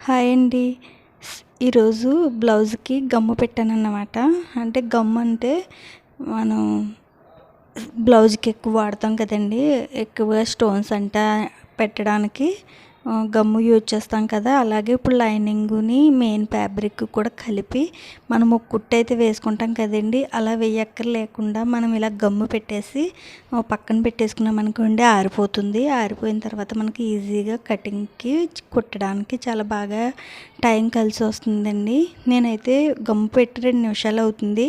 Hi అండి. ఈరోజు బ్లౌజ్కి గమ్ము పెట్టానన్నమాట. అంటే గమ్ము అంటే మనం బ్లౌజ్కి ఎక్కువ వాడతాం కదండి. ఎక్కువగా స్టోన్స్ పెట్టడానికి గమ్ము యూజ్ చేస్తాం కదా. అలాగే ఇప్పుడు లైనింగ్ని మెయిన్ ఫ్యాబ్రిక్ కూడా కలిపి మనం ఒక కుట్టు అయితే వేసుకుంటాం కదండి. అలా వేయక్కర్లేకుండా మనం ఇలా గమ్ము పెట్టేసి పక్కన పెట్టేసుకున్నాం అనుకోండి, ఆరిపోతుంది. ఆరిపోయిన తర్వాత మనకి ఈజీగా కటింగ్కి కుట్టడానికి చాలా బాగా టైం కలిసి వస్తుందండి. నేనైతే గమ్ము పెట్టి 2 నిమిషాలు అవుతుంది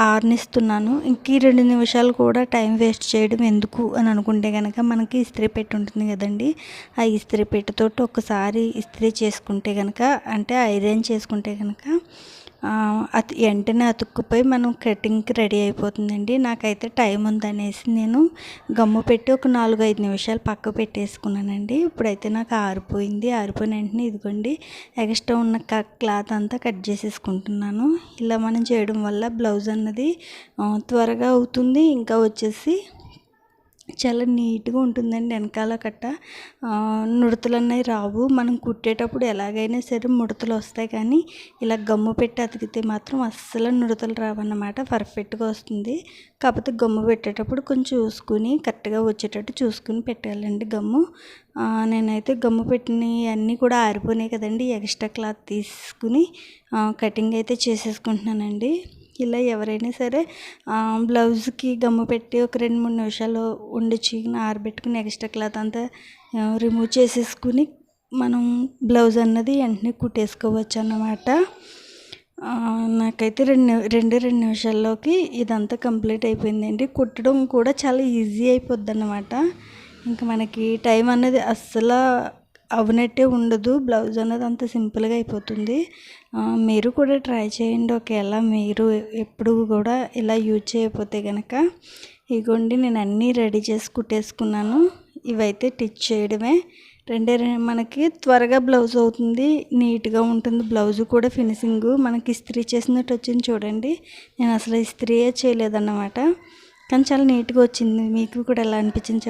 ఆరనిస్తున్నాను. ఇంక ఈ 2 నిమిషాలు కూడా టైం వేస్ట్ చేయడం ఎందుకు అని అనుకుంటే కనుక మనకి ఇస్త్రీ పెట్టి ఉంటుంది కదండి. ఆ ఇస్త్రీ పెట్టెతోటి ఒకసారి ఇస్త్రీ చేసుకుంటే కనుక, అంటే ఐరన్ చేసుకుంటే కనుక వెంటనే అతుక్కుపోయి మనం కటింగ్కి రెడీ అయిపోతుందండి. నాకైతే టైం ఉందనేసి నేను గమ్ము పెట్టి ఒక 4-5 నిమిషాలు పక్క పెట్టేసుకున్నానండి. ఇప్పుడైతే నాకు ఆరిపోయింది. ఆరిపోయిన వెంటనే ఇదిగోండి ఎక్స్ట్రా ఉన్న క్లాత్ అంతా కట్ చేసేసుకుంటున్నాను. ఇలా మనం చేయడం వల్ల బ్లౌజ్ అన్నది త్వరగా అవుతుంది. ఇంకా వచ్చేసి చాలా నీట్గా ఉంటుందండి. వెనకాల కట్ట ముడతలు అనేవి రావు. మనం కుట్టేటప్పుడు ఎలాగైనా సరే ముడతలు వస్తాయి, కానీ ఇలా గమ్ము పెట్టి అతికితే మాత్రం అస్సలు ముడతలు రావన్నమాట. పర్ఫెక్ట్గా వస్తుంది. కాకపోతే గమ్ము పెట్టేటప్పుడు కొంచెం చూసుకుని కరెక్ట్గా వచ్చేటట్టు చూసుకుని పెట్టాలండి గమ్ము. నేనైతే గమ్ము పెట్టినవి అన్నీ కూడా ఆరిపోయినాయి కదండి. ఎక్స్ట్రా క్లాత్ తీసుకుని కటింగ్ అయితే చేసేసుకుంటున్నానండి. ఇలా ఎవరైనా సరే బ్లౌజ్కి గమ్ము పెట్టి ఒక 2-3 నిమిషాలు ఉండిచ్చి ఆరబెట్టుకుని ఎక్స్ట్రా క్లాత్ అంతా రిమూవ్ చేసేసుకుని మనం బ్లౌజ్ అన్నది వెంటనే కుట్టేసుకోవచ్చు అన్నమాట. నాకైతే 2 నిమిషాల్లోకి ఇదంతా కంప్లీట్ అయిపోయిందండి. కుట్టడం కూడా చాలా ఈజీ అయిపోద్ది అన్నమాట. ఇంకా మనకి టైం అన్నది అస్సలు అవనట్టే ఉండదు. బ్లౌజ్ అన్నది అంత సింపుల్గా అయిపోతుంది. మీరు కూడా ట్రై చేయండి. ఒకవేళ మీరు ఎప్పుడు కూడా ఇలా యూజ్ చేయకపోతే కనుక. ఇగోండి నేను అన్నీ రెడీ చేసి కుట్టేసుకున్నాను. ఇవైతే స్టిచ్ చేయడమే. మనకి త్వరగా బ్లౌజ్ అవుతుంది, నీట్గా ఉంటుంది. బ్లౌజ్ కూడా ఫినిషింగ్ మనకి ఇస్త్రీ చేసినట్టు వచ్చింది చూడండి. నేను అసలు ఇస్త్రీయే చేయలేదన్నమాట, కానీ చాలా నీట్గా వచ్చింది. మీకు కూడా ఎలా అనిపించింది?